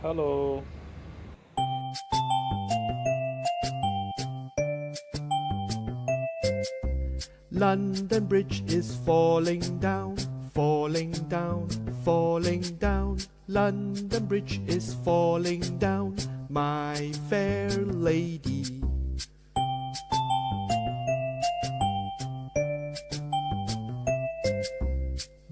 Hello. London Bridge is falling down, falling down, falling down. London Bridge is falling down, my fair lady.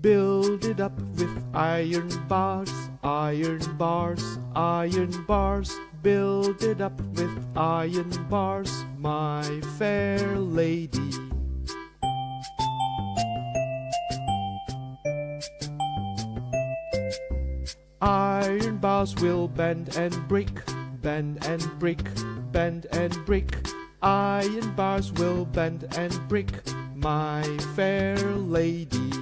Build it up with iron bars, iron bars, iron bars. Build it up with iron bars, my fair lady. Iron bars will bend and break, bend and break, bend and break. Iron bars will bend and break, my fair lady.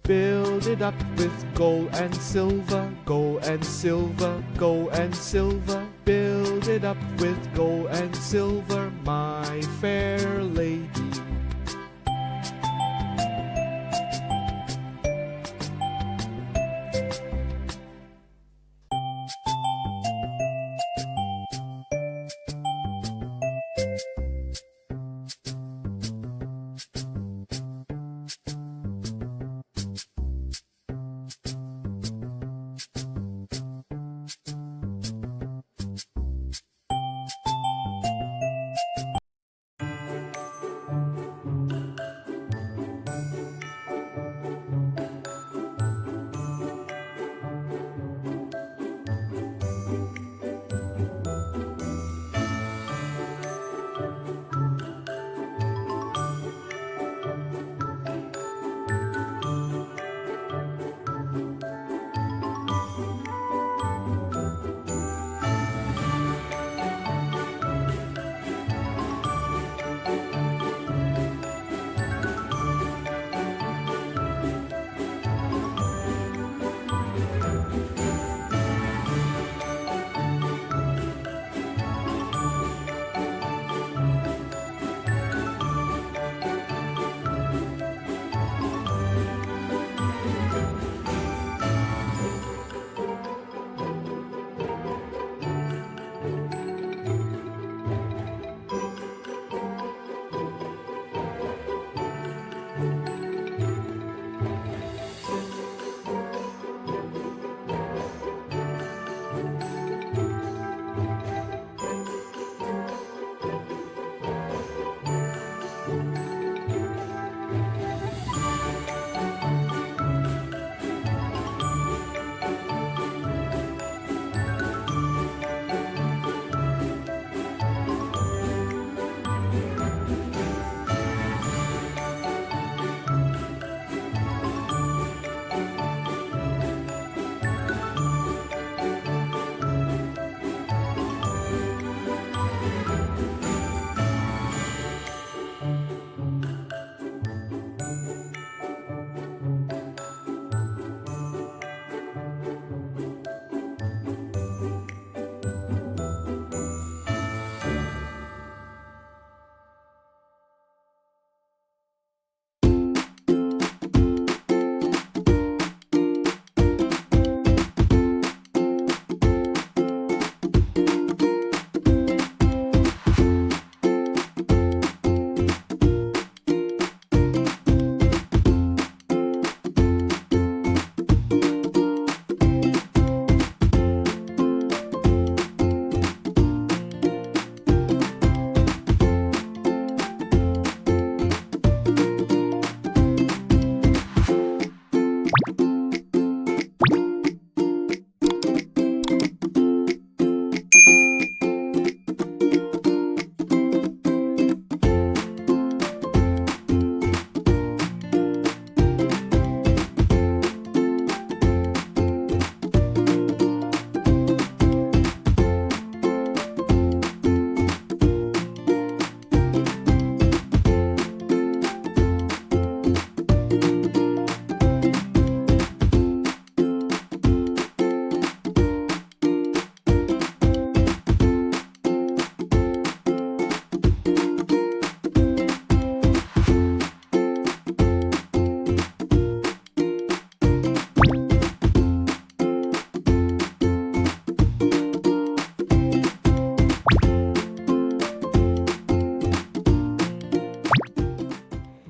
Build it up with gold and silver, gold and silver, gold and silver. Build it up with gold and silver, my fair lady.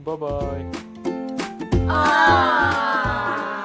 Bye-bye. Ah.